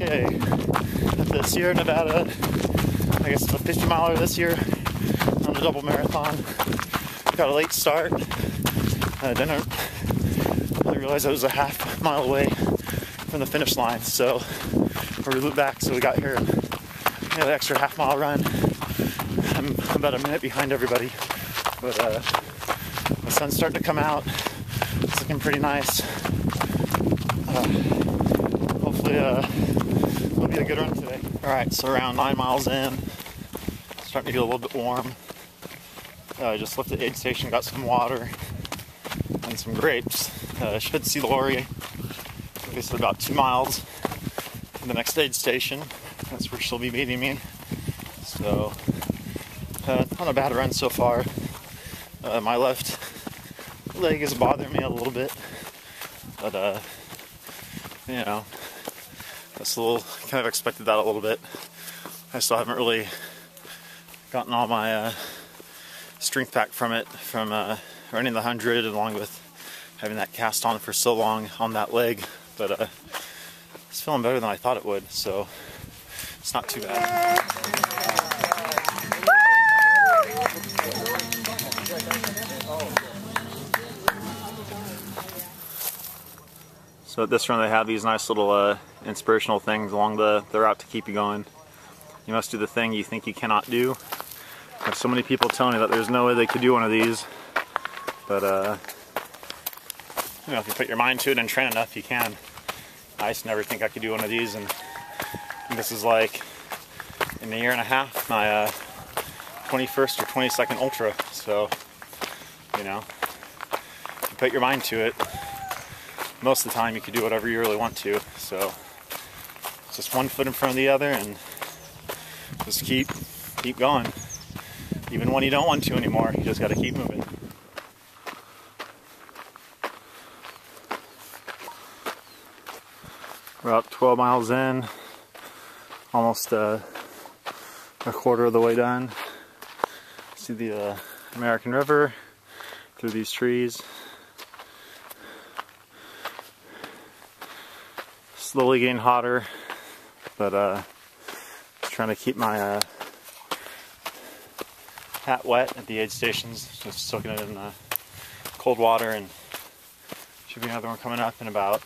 Okay, at the Sierra Nevada, I guess it's a 50 miler this year on the double marathon. Got a late start. I didn't really realize I was a half mile away from the finish line, so we looped back, so we got here and an extra half mile run. I'm about a minute behind everybody, but the sun's starting to come out. It's looking pretty nice. Hopefully it'll be a good run today. Alright, so around 9 miles in, starting to get a little bit warm. I just left the aid station, got some water and some grapes. Should see Lori, basically about 2 miles from the next aid station. That's where she'll be meeting me. So, not a bad run so far. My left leg is bothering me a little bit, but you know, that's a little, kind of expected that a little bit. I still haven't really gotten all my strength back from it, from running the 100, along with having that cast on for so long on that leg. But it's feeling better than I thought it would, so it's not too bad. So at this run they have these nice little inspirational things along the route to keep you going. You must do the thing you think you cannot do. I have so many people telling me that there's no way they could do one of these, but you know, if you put your mind to it and train enough, you can. I used to never think I could do one of these, and this is like, in a year and a half, my 21st or 22nd ultra. So, you know, if you put your mind to it, most of the time you can do whatever you really want to. So it's just one foot in front of the other and just keep going. Even when you don't want to anymore, you just got to keep moving. We're about 12 miles in, almost a quarter of the way done. See the American River through these trees. Slowly getting hotter, but just trying to keep my hat wet at the aid stations, just soaking it in cold water, and should be another one coming up in about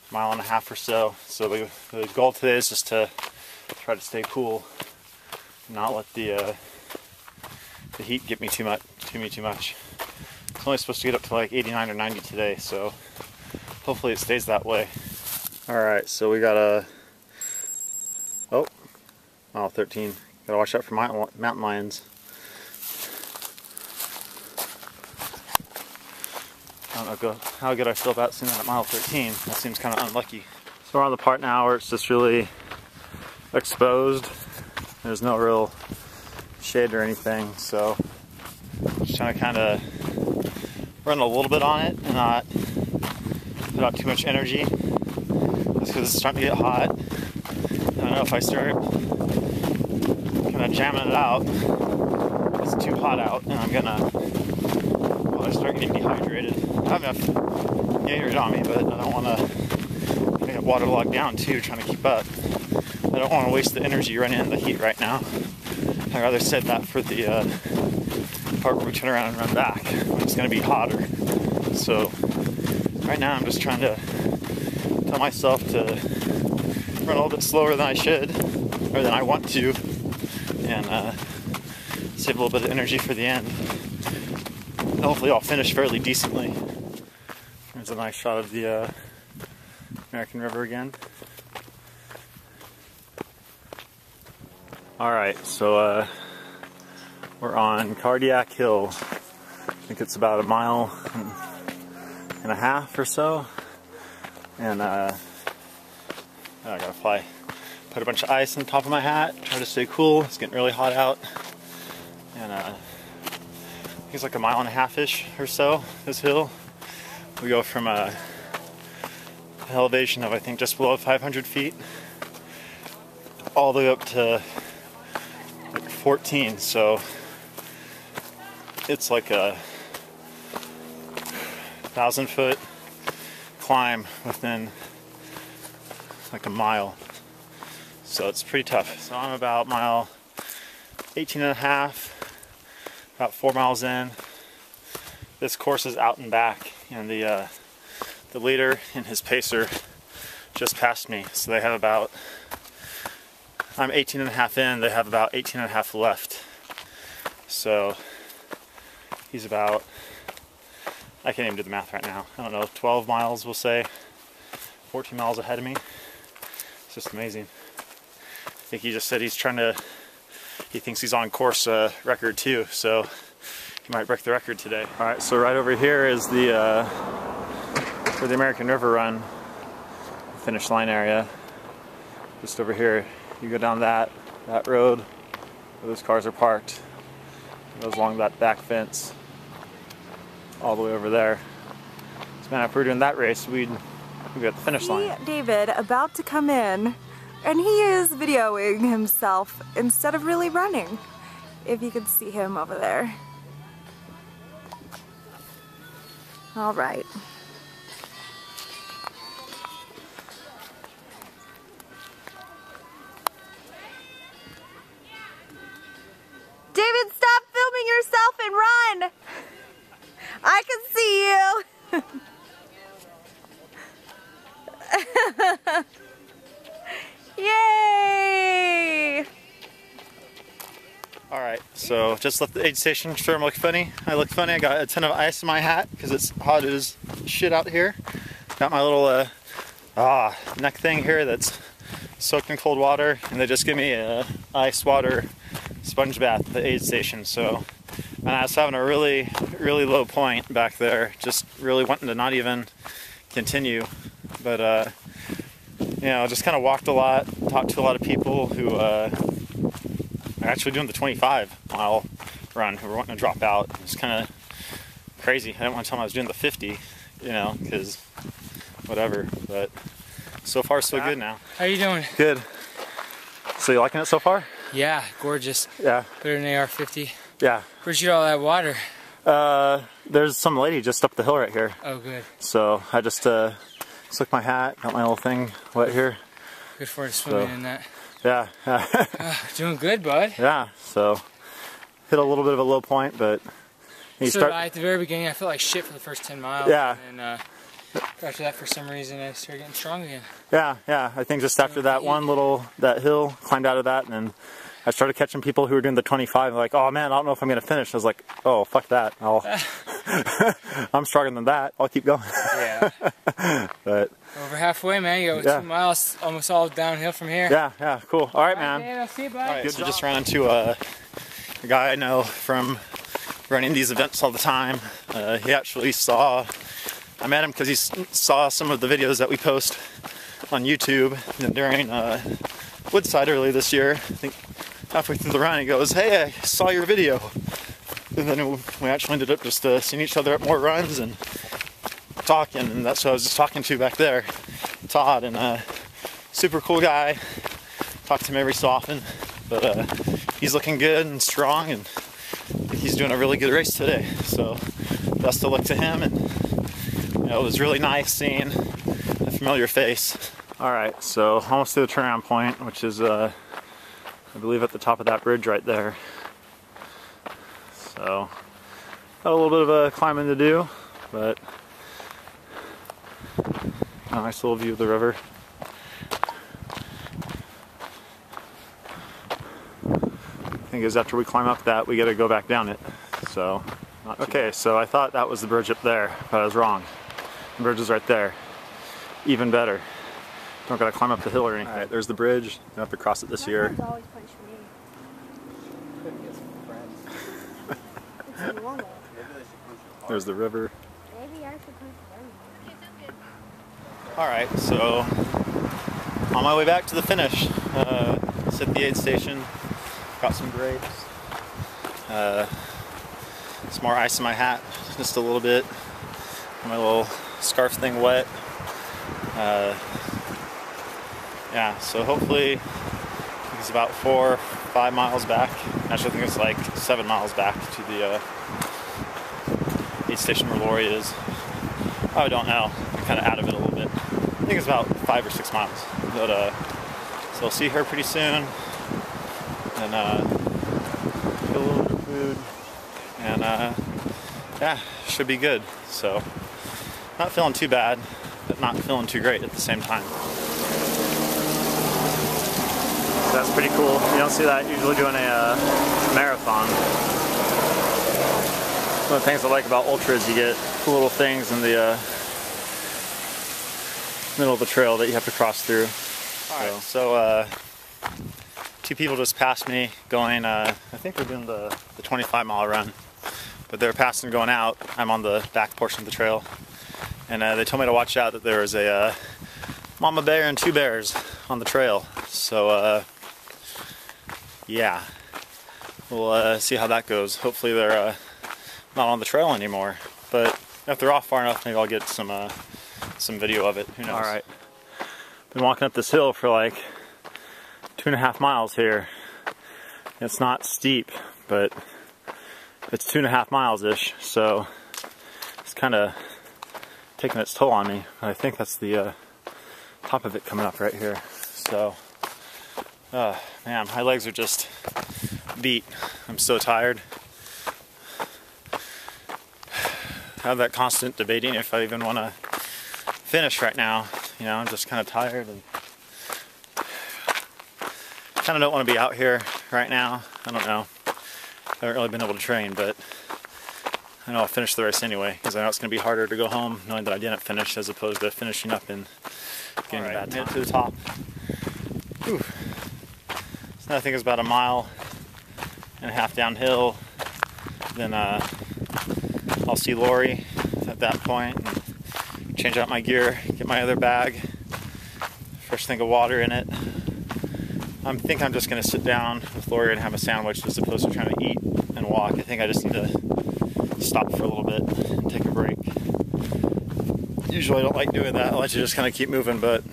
a mile and a half or so. So the goal today is just to try to stay cool, not let the heat get me too much. It's only supposed to get up to like 89 or 90 today, so hopefully it stays that way. Alright, so we got mile 13. Gotta watch out for mountain lions. I don't know how good I feel about seeing that at mile 13. That seems kind of unlucky. So we're on the part now where it's just really exposed. There's no real shade or anything, so just trying to kind of run a little bit on it and not put out too much energy. Just because it's starting to get hot. I don't know if I start kind of jamming it out, it's too hot out, and I'm gonna start getting dehydrated. I have enough Gatorade on me, but I don't want to get waterlogged down too, trying to keep up. I don't want to waste the energy running in the heat right now. I'd rather save that for the part where we turn around and run back, when it's going to be hotter. So right now I'm just trying to tell myself to run a little bit slower than I should, or than I want to, and save a little bit of energy for the end. And hopefully I'll finish fairly decently. There's a nice shot of the American River again. Alright, so we're on Cardiac Hill. I think it's about a mile and a half or so. And I gotta put a bunch of ice on top of my hat, try to stay cool. It's getting really hot out. And I think it's like a mile and a half-ish or so, this hill. We go from an elevation of, I think, just below 500 feet all the way up to like 14, so it's like a 1,000-foot climb within like a mile. So it's pretty tough. So I'm about mile 18 and a half, about 4 miles in. This course is out and back, and the leader and his pacer just passed me. So they have about, I'm 18 and a half in, they have about 18 and a half left. So he's about, I can't even do the math right now, I don't know, 12 miles we'll say, 14 miles ahead of me. It's just amazing. I think he just said he thinks he's on course record too, so he might break the record today. Alright, so right over here is the where the American River Run finish line area. Just over here, you go down that road where those cars are parked. It goes along that back fence all the way over there. So man, if we were doing that race, we'd be at the finish line. David about to come in, and he is videoing himself instead of really running. If you could see him over there. All right. David, stop filming yourself and run! I can see you! Yay! Alright, so just left the aid station. Sure, look funny. I look funny. I got a ton of ice in my hat because it's hot as shit out here. Got my little neck thing here that's soaked in cold water, and they just give me a ice water sponge bath at the aid station. So, and I was having a really, really low point back there, just really wanting to not even continue. But you know, just kind of walked a lot, talked to a lot of people who are actually doing the 25-mile run, who were wanting to drop out. It's kind of crazy. I didn't want to tell them I was doing the 50, you know, because whatever. But so far, so good now. How you doing? Good. So you liking it so far? Yeah, gorgeous. Yeah. Better than AR-50. Yeah. Where'd you get all that water? There's some lady just up the hill right here. Oh, good. So I just slicked my hat, got my little thing wet here. Good for swimming in that. Yeah. Doing good, bud. Yeah. So hit a little bit of a low point, but you so at the very beginning, I felt like shit for the first 10 miles. Yeah. And after that, for some reason, I started getting strong again. Yeah. I think just after that that hill, climbed out of that, and then I started catching people who were doing the 25, like, oh man, I don't know if I'm going to finish. I was like, oh, fuck that. I'm stronger than that. I'll keep going. Yeah. But over halfway, man. You got 2 miles, almost all downhill from here. Yeah, cool. All right, man. Man, I'll see you, bud. All right, so just ran into a guy I know from running these events all the time. He actually I met him because he saw some of the videos that we post on YouTube during Woodside early this year. I think halfway through the run, he goes, "Hey, I saw your video." And then we actually ended up just seeing each other at more runs and talking, and that's who I was just talking to back there, Todd, and super cool guy. Talk to him every so often, but he's looking good and strong, and he's doing a really good race today. So best of luck to him, and you know, it was really nice seeing a familiar face. All right, so almost to the turnaround point, which is I believe at the top of that bridge right there. So got a little bit of a climbing to do, but a nice little view of the river. The thing is, after we climb up that, we got to go back down it. So, okay, so I thought that was the bridge up there, but I was wrong. The bridge is right there. Even better. Don't gotta climb up the hill or anything. Alright, there's the bridge. Don't have to cross it this year. There's the river. Alright, so on my way back to the finish. It's at the aid station. Got some grapes. Some more ice in my hat, just a little bit. My little scarf thing wet. Yeah, so hopefully it's about 4 or 5 miles back. Actually, I think it's like 7 miles back to the aid station where Lori is. I don't know. I'm kind of out of it a little bit. think it's about 5 or 6 miles. But so I'll see her pretty soon, and get a little bit of food, and yeah, should be good. So not feeling too bad, but not feeling too great at the same time. So that's pretty cool. You don't see that usually doing a marathon. One of the things I like about ultra is you get little things in the middle of the trail that you have to cross through. Alright, so 2 people just passed me going, I think they're doing the 25-mile run, but they're passing going out. I'm on the back portion of the trail, and they told me to watch out that there was a mama bear and 2 bears on the trail. So yeah, we'll see how that goes. Hopefully they're not on the trail anymore, but if they're off far enough, maybe I'll get some video of it. Who knows? All right, been walking up this hill for like 2.5 miles here. It's not steep, but it's 2.5 miles ish, so it's kind of taking its toll on me. I think that's the top of it coming up right here. So man, my legs are just beat. I'm so tired. I have that constant debating if I even want to finish right now. You know, I'm just kind of tired and kind of don't want to be out here right now. I don't know. I haven't really been able to train, but I know I'll finish the race anyway, because I know it's going to be harder to go home knowing that I didn't finish as opposed to finishing up and getting a bad time. Made it to the top. Whew. So I think it's about 1.5 miles downhill. Then I'll see Lori at that point and change out my gear, get my other bag, fresh thing of water in it. I think I'm just going to sit down with Lori and have a sandwich as opposed to trying to eat and walk. I think I just need to stop for a little bit and take a break. Usually I don't like doing that. I like to just kind of keep moving, but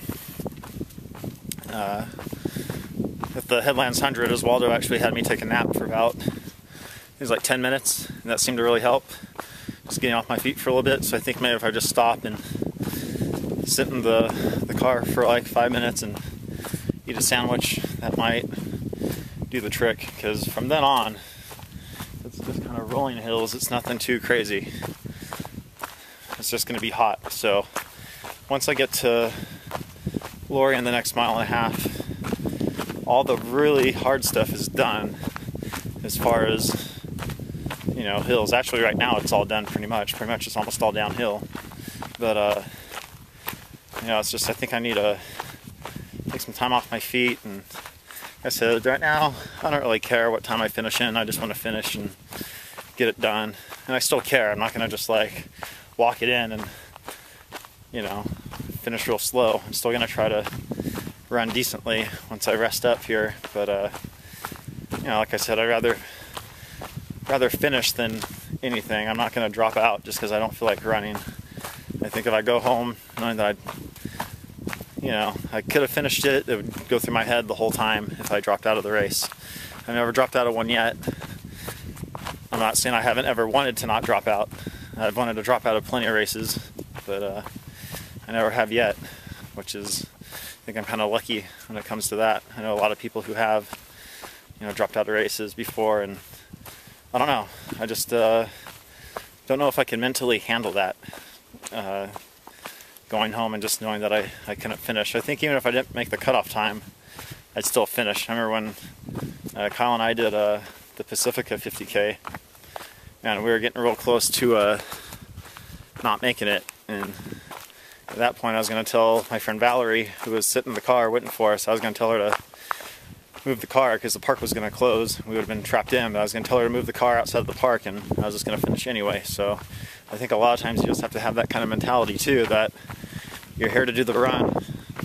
at the Headlands 100, Oswaldo actually had me take a nap for about, it was like 10 minutes, and that seemed to really help. Just getting off my feet for a little bit, so I think maybe if I just stop and sit in the car for like 5 minutes and eat a sandwich, that might do the trick, because from then on, it's just kind of rolling hills. It's nothing too crazy. It's just going to be hot. So once I get to Lori in the next 1.5 miles, all the really hard stuff is done as far as, you know, hills. Actually right now it's all done pretty much it's almost all downhill, but you know, it's just, I think I need to take some time off my feet. And like I said, right now I don't really care what time I finish in. I just want to finish and get it done, and I still care. I'm not going to just like walk it in and, you know, finish real slow. I'm still going to try to run decently once I rest up here, but you know, like I said, I'd rather finish than anything. I'm not going to drop out just because I don't feel like running. I think if I go home knowing that I could have finished it, it would go through my head the whole time if I dropped out of the race. I've never dropped out of one yet. I'm not saying I haven't ever wanted to not drop out. I've wanted to drop out of plenty of races, but I never have yet, which is, I think I'm kind of lucky when it comes to that. I know a lot of people who have, you know, dropped out of races before, and I don't know. I just don't know if I can mentally handle that. Going home and just knowing that I couldn't finish. I think even if I didn't make the cutoff time, I'd still finish. I remember when Kyle and I did the Pacifica 50K, and we were getting real close to not making it, and at that point I was going to tell my friend Valerie, who was sitting in the car waiting for us, I was going to tell her to move the car because the park was going to close. We would have been trapped in, but I was going to tell her to move the car outside of the park, and I was just going to finish anyway. So I think a lot of times you just have to have that kind of mentality too, that you're here to do the run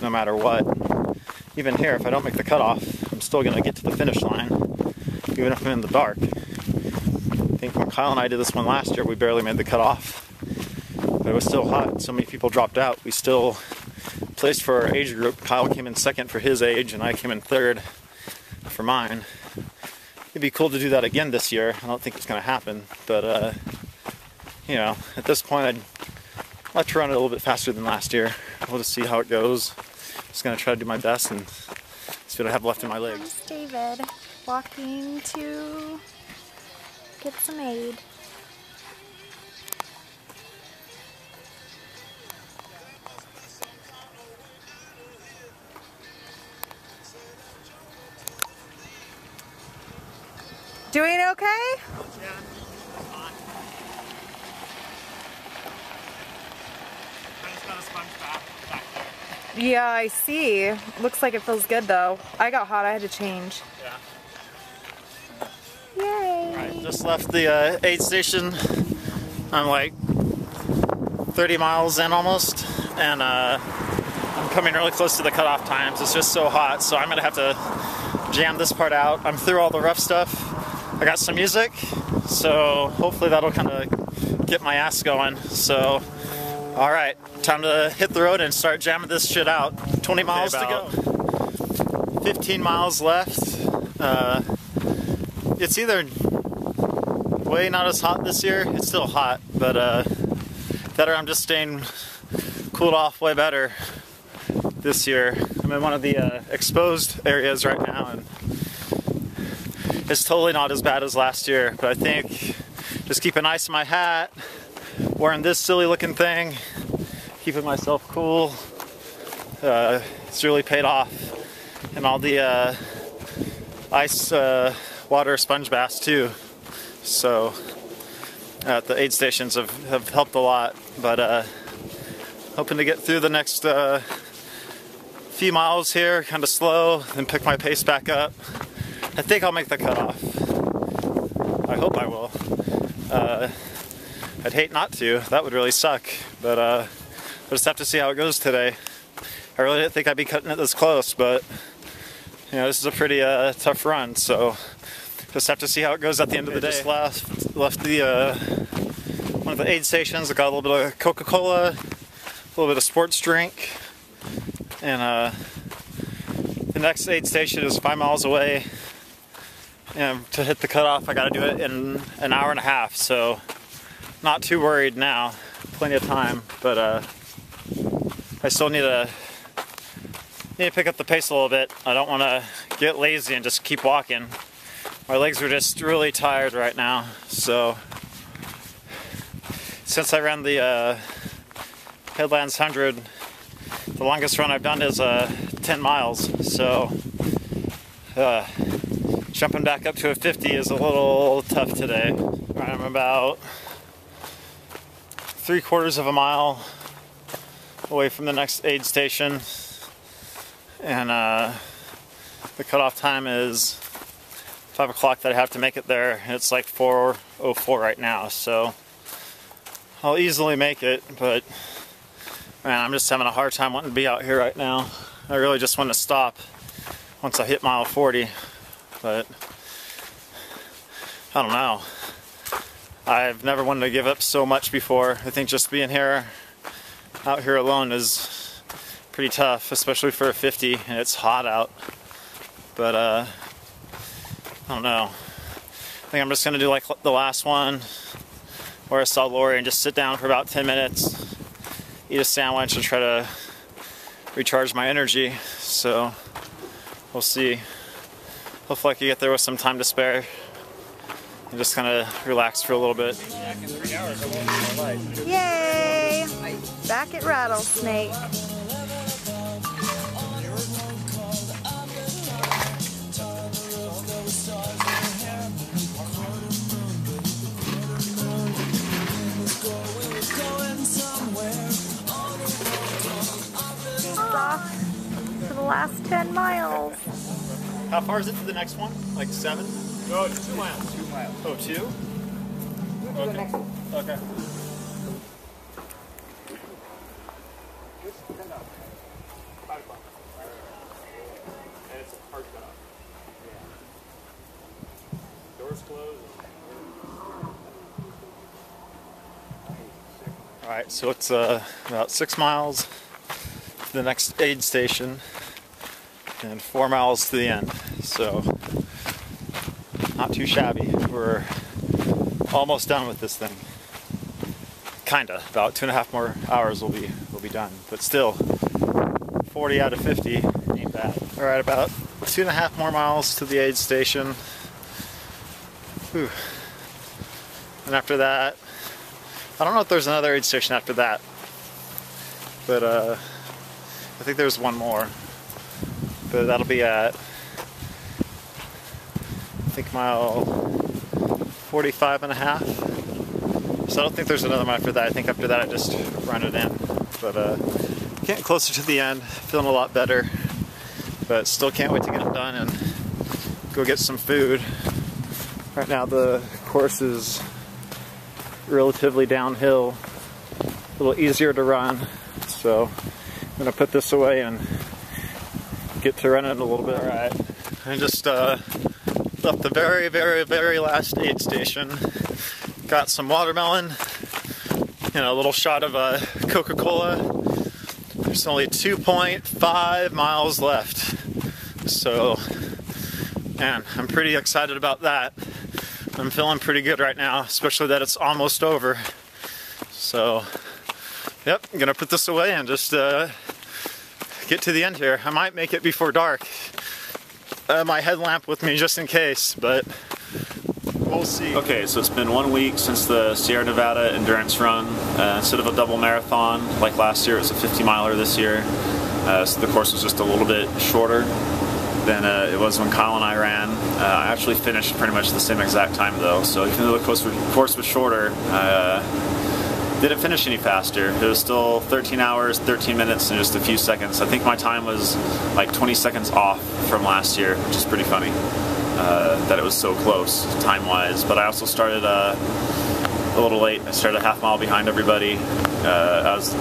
no matter what. Even here, if I don't make the cutoff, I'm still going to get to the finish line, even if I'm in the dark. I think when Kyle and I did this one last year, we barely made the cutoff, but it was still hot. So many people dropped out. We still placed for our age group. Kyle came in second for his age, and I came in third for mine. It'd be cool to do that again this year. I don't think it's going to happen, but you know, at this point I'd like to run it a little bit faster than last year. We'll just see how it goes. Just gonna try to do my best and see what I have left in my legs. There's David walking to get some aid. Doing okay? Yeah, I see. Looks like it feels good though. I got hot, I had to change. Yeah. Yay! Alright, just left the aid station. I'm like 30 miles in almost, and I'm coming really close to the cutoff times. It's just so hot, so I'm gonna have to jam this part out. I'm through all the rough stuff. I got some music, so hopefully that'll kind of get my ass going. So, alright, time to hit the road and start jamming this shit out. 20 miles to go. 15 miles left. It's either way not as hot this year, it's still hot, but better I'm just staying cooled off way better this year. I'm in one of the exposed areas right now, and it's totally not as bad as last year, but I think just keeping ice in my hat, wearing this silly looking thing, keeping myself cool, it's really paid off. And all the ice water sponge baths too. So the aid stations have helped a lot, but hoping to get through the next few miles here, kind of slow, and pick my pace back up. I think I'll make the cutoff. I hope I will. I'd hate not to. That would really suck. But we'll just have to see how it goes today. I really didn't think I'd be cutting it this close, but you know, this is a pretty tough run. So just have to see how it goes at the end of the day. Just left the one of the aid stations. I got a little bit of Coca-Cola, a little bit of sports drink, and the next aid station is 5 miles away. And to hit the cutoff, I gotta do it in an hour and a half, so not too worried now. Plenty of time, but I still need to pick up the pace a little bit. I don't want to get lazy and just keep walking. My legs are just really tired right now, so since I ran the Headlands 100, the longest run I've done is 10 miles, so jumping back up to a 50 is a little tough today. I'm about 3/4 of a mile away from the next aid station, and the cutoff time is 5 o'clock that I have to make it there. It's like 4:04 right now, so I'll easily make it, but man, I'm just having a hard time wanting to be out here right now. I really just want to stop once I hit mile 40. But I don't know. I've never wanted to give up so much before. I think just being out here alone is pretty tough, especially for a 50, and it's hot out. But I don't know. I think I'm just gonna do like the last one where I saw Lori and just sit down for about 10 minutes, eat a sandwich, and try to recharge my energy. So we'll see. Hopefully I can get there with some time to spare and just kind of relax for a little bit. Yay! Back at Rattlesnake. Off for the last 10 miles. How far is it to the next one? Like 7? No, it's 2 miles. 2 miles. Oh, 2? Okay. Okay. And it's a hard cutoff. Yeah. Doors closed. Alright, so it's about 6 miles to the next aid station and 4 miles to the end, so not too shabby. We're almost done with this thing. kinda. About 2.5 more hours we'll be done. But still, 40 out of 50 ain't bad. All right, about 2.5 more miles to the aid station. Whew. And after that, I don't know if there's another aid station after that, but I think there's one more. But that'll be at, I think, mile 45.5. So I don't think there's another one after that. I think after that I just run it in. But getting closer to the end, feeling a lot better. But still can't wait to get it done and go get some food. Right now the course is relatively downhill, a little easier to run. So I'm gonna put this away and get to running a little bit. All right, I just left the very last aid station. Got some watermelon and a little shot of Coca-Cola. There's only 2.5 miles left. So, man, I'm pretty excited about that. I'm feeling pretty good right now, especially that it's almost over. So, yep, I'm gonna put this away and just get to the end here. I might make it before dark. My headlamp with me just in case, but we'll see. Okay, so it's been 1 week since the Sierra Nevada endurance run. Instead of a double marathon like last year, it was a 50-miler this year. So the course was just a little bit shorter than it was when Kyle and I ran. I actually finished pretty much the same exact time though, so even though the course was shorter, didn't finish any faster. It was still 13 hours, 13 minutes, and just a few seconds. I think my time was like 20 seconds off from last year, which is pretty funny that it was so close time-wise. But I also started a little late. I started a half mile behind everybody. I was,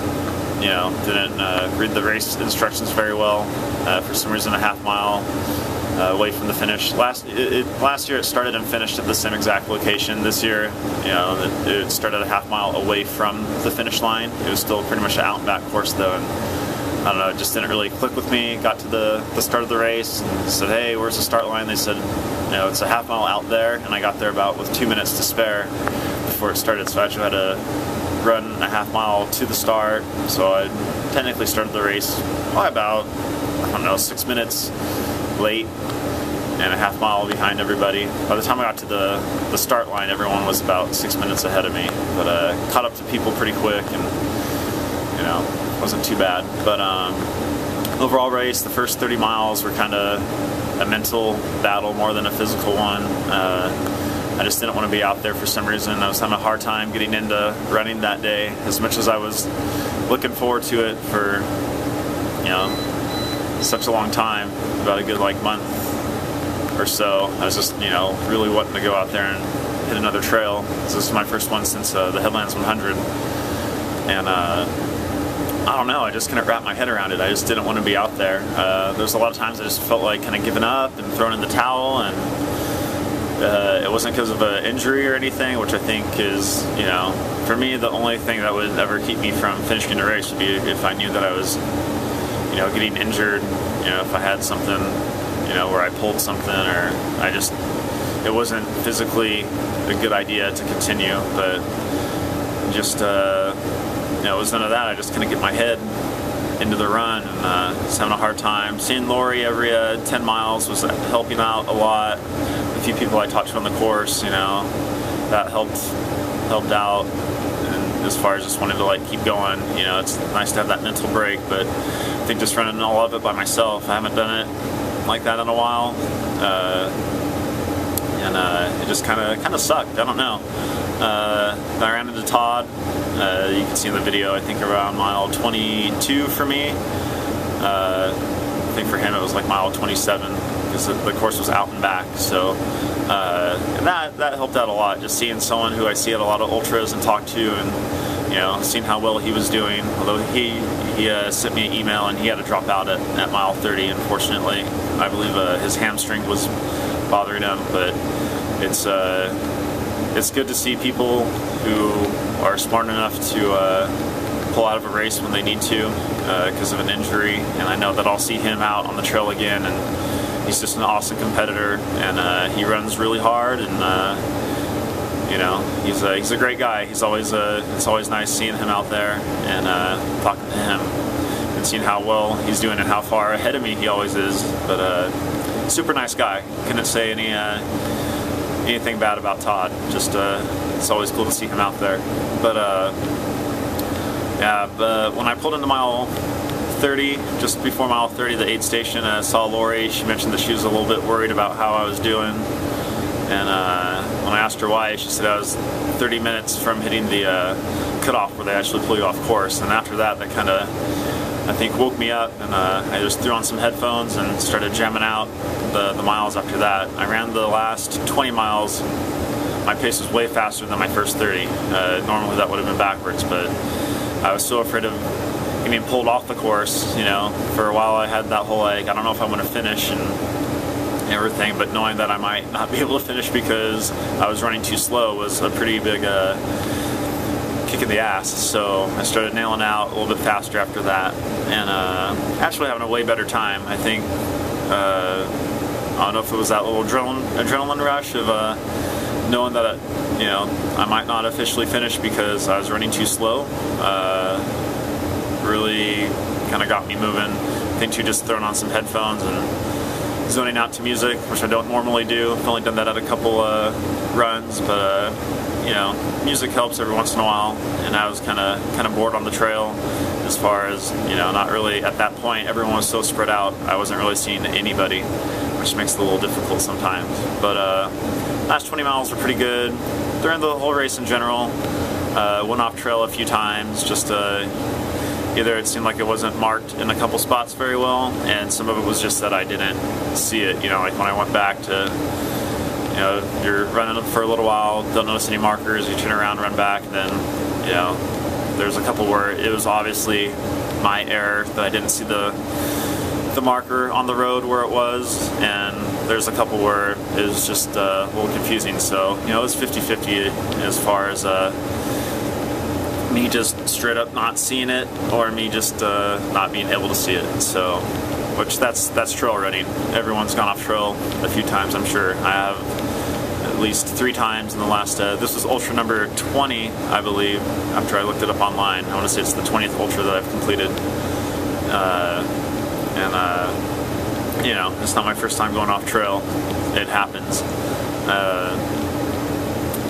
didn't read the race instructions very well. For some reason, a half mile away from the finish. Last year it started and finished at the same exact location. This year, it started a half mile away from the finish line. It was still pretty much an out and back course though, and I don't know, it just didn't really click with me. Got to the start of the race and said, hey, where's the start line? They said, it's a half mile out there, and I got there about with 2 minutes to spare before it started, so I actually had to run a half mile to the start. So I technically started the race probably about, 6 minutes late and a half mile behind everybody. By the time I got to the start line, everyone was about 6 minutes ahead of me, but caught up to people pretty quick, and wasn't too bad. But overall race, the first 30 miles were kind of a mental battle more than a physical one. I just didn't want to be out there for some reason. I was having a hard time getting into running that day, as much as I was looking forward to it for such a long time, about a good month or so. I was just really wanting to go out there and hit another trail. This is my first one since the Headlands 100, and I don't know, I just couldn't wrap my head around it. I just didn't want to be out there. There's a lot of times I just felt like kind of giving up and throwing in the towel, and it wasn't because of an injury or anything, which I think is, for me, the only thing that would ever keep me from finishing the race would be if I knew that I was getting injured, if I had something, where I pulled something, or it wasn't physically a good idea to continue, but just, it was none of that. I just couldn't get my head into the run, and was having a hard time. Seeing Lori every 10 miles was helping out a lot. A few people I talked to on the course, that helped out. As far as just wanting to keep going, it's nice to have that mental break, but I think just running all of it by myself, I haven't done it like that in a while, and it just kind of sucked. I don't know. I ran into Todd. You can see in the video, I think around mile 22 for me. I think for him it was mile 27, because the course was out and back. So and that helped out a lot, just seeing someone who I see at a lot of ultras and talk to, and seeing how well he was doing. Although he sent me an email and he had to drop out at mile 30, unfortunately. I believe his hamstring was bothering him, but it's good to see people who are smart enough to pull out of a race when they need to because of an injury, and I know that I'll see him out on the trail again, and he's just an awesome competitor, and he runs really hard, and You know, he's a great guy. It's always nice seeing him out there and talking to him and seeing how well he's doing and how far ahead of me he always is. But super nice guy. Couldn't say anything bad about Todd. Just it's always cool to see him out there. But yeah, but when I pulled into mile 30, just before mile 30, the aid station, I saw Lori. She mentioned that she was a little bit worried about how I was doing. And when I asked her why, she said I was 30 minutes from hitting the cutoff where they actually pull you off course. And after that, that kind of, I think, woke me up, and I just threw on some headphones and started jamming out the miles after that. I ran the last 20 miles. My pace was way faster than my first 30. Normally that would have been backwards, but I was so afraid of getting pulled off the course. You know, for a while I had that whole like, I don't know if I'm going to finish and everything, but knowing that I might not be able to finish because I was running too slow was a pretty big kick in the ass. So I started nailing out a little bit faster after that, and actually having a way better time. I think I don't know if it was that little adrenaline rush of knowing that you know, I might not officially finish because I was running too slow. Really kind of got me moving. I think too, just throwing on some headphones and zoning out to music, which I don't normally do. I've only done that at a couple runs, but you know, music helps every once in a while. And I was kind of bored on the trail, as far as, you know, not really at that point. Everyone was so spread out. I wasn't really seeing anybody, which makes it a little difficult sometimes. But last 20 miles were pretty good. During the whole race in general, went off trail a few times. Just either it seemed like it wasn't marked in a couple spots very well, and some of it was just that I didn't see it. You know, like when I went back to, you know, you're running for a little while, don't notice any markers, you turn around, run back, and then, you know, there's a couple where it was obviously my error that I didn't see the marker on the road where it was, and there's a couple where it was just a little confusing. So, you know, it was 50-50 as far as me just straight up not seeing it, or me just not being able to see it. So, which that's trail running. Everyone's gone off trail a few times, I'm sure. I have at least 3 times in the last, this was ultra number 20, I believe, after I looked it up online. I want to say it's the 20th ultra that I've completed. You know, it's not my first time going off trail. It happens.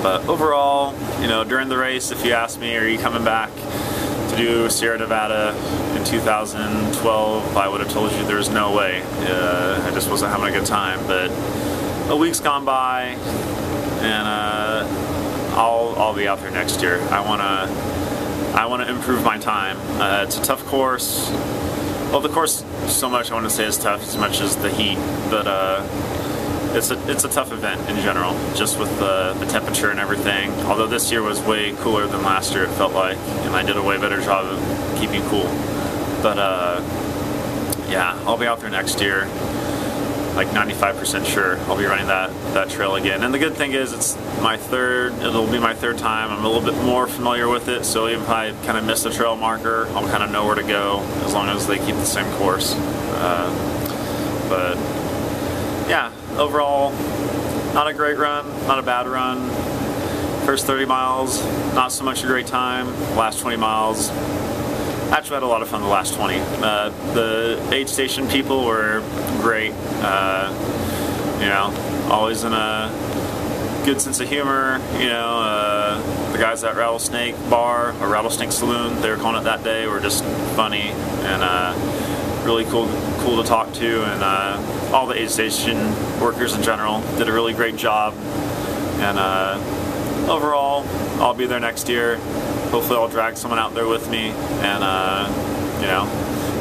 But overall, you know, during the race, if you ask me, are you coming back to do Sierra Nevada in 2012, I would have told you there's no way. I just wasn't having a good time. But a week's gone by, and I'll be out there next year. I wanna improve my time. It's a tough course. Well, the course, so much I want to say is tough, as much as the heat, but it's a tough event in general, just with the temperature and everything. Although this year was way cooler than last year, it felt like, and I did a way better job of keeping cool. But yeah, I'll be out there next year, like 95% sure I'll be running that trail again. And the good thing is it'll be my third time. I'm a little bit more familiar with it, so even if I kind of miss a trail marker, I'll kind of know where to go, as long as they keep the same course. But yeah, overall, not a great run, not a bad run. First 30 miles, not so much a great time. Last 20 miles, actually had a lot of fun the last 20. The aid station people were great. You know, always in a good sense of humor. You know, the guys at Rattlesnake Bar, or Rattlesnake Saloon, they were calling it that day, were just funny and really cool to talk to. And all the aid station workers in general did a really great job. And overall, I'll be there next year. Hopefully I'll drag someone out there with me, and you know,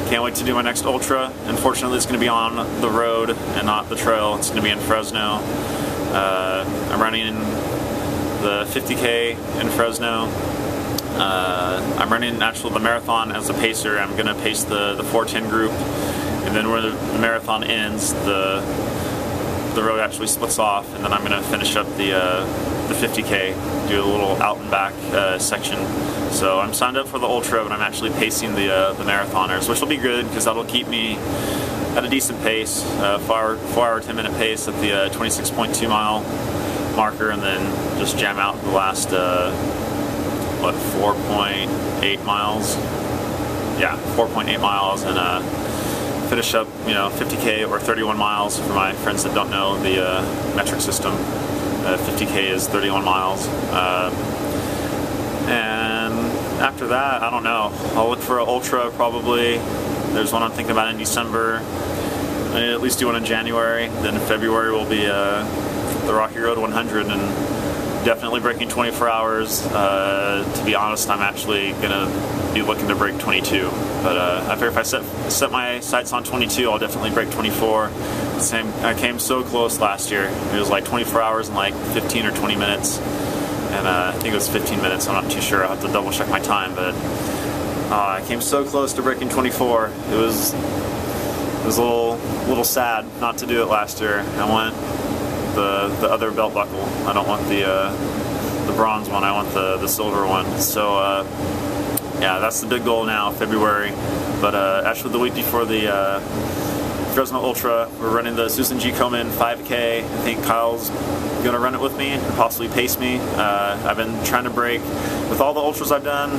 can't wait to do my next ultra. Unfortunately, it's going to be on the road and not the trail. It's going to be in Fresno. I'm running the 50K in Fresno. I'm running actually the marathon as a pacer. I'm going to pace the 410 group, and then where the marathon ends, the road actually splits off, and then I'm going to finish up the 50K, do a little out and back section. So I'm signed up for the ultra, but I'm actually pacing the marathoners, which will be good because that'll keep me at a decent pace, 4 hour 10 minute pace at the 26.2 mile marker and then just jam out the last, 4.8 miles? Yeah, 4.8 miles and finish up, 50K or 31 miles for my friends that don't know the metric system. 50K is 31 miles. And after that, I don't know. I'll look for an ultra probably. There's one I'm thinking about in December. I need to at least do one in January. Then in February will be the Rocky Road 100 and definitely breaking 24 hours. To be honest, I'm actually gonna be looking to break 22. But I figure if I set my sights on 22, I'll definitely break 24. I came so close last year. It was like 24 hours and like 15 or 20 minutes. And I think it was 15 minutes, I'm not too sure. I'll have to double check my time, but I came so close to breaking 24. It was a little sad not to do it last year. I want the other belt buckle. I don't want the bronze one. I want the silver one. So yeah, that's the big goal now, February. But actually, the week before the Fresno Ultra, we're running the Susan G. Komen 5K. I think Kyle's gonna run it with me and possibly pace me. I've been trying to break with all the ultras I've done.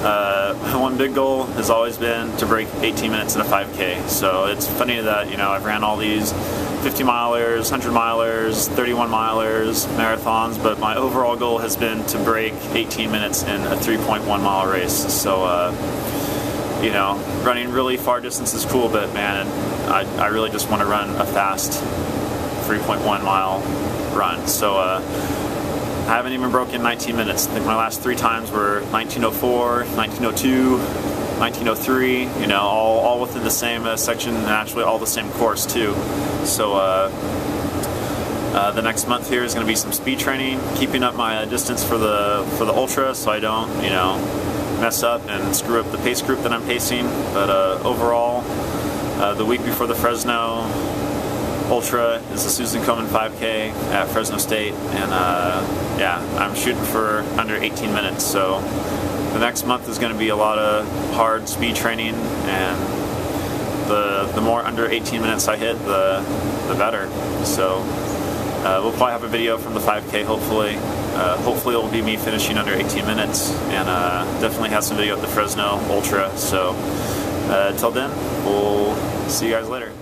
My one big goal has always been to break 18 minutes in a 5K. So it's funny that I've ran all these 50 milers, 100 milers, 31 milers, marathons, but my overall goal has been to break 18 minutes in a 3.1 mile race. So running really far distance is cool, but man, I really just want to run a fast 3.1 mile run. So I haven't even broken 19 minutes. I think my last 3 times were 1904, 1902, 1903, all within the same section and actually all the same course too. So the next month here is going to be some speed training, keeping up my distance for the ultra so I don't, mess up and screw up the pace group that I'm pacing. But overall, the week before the Fresno Ultra is the Susan Komen 5K at Fresno State, and yeah, I'm shooting for under 18 minutes. So the next month is going to be a lot of hard speed training, and the more under 18 minutes I hit, the better. So we'll probably have a video from the 5K, hopefully. Hopefully it will be me finishing under 18 minutes, and definitely have some video at the Fresno Ultra. So until then, we'll see you guys later.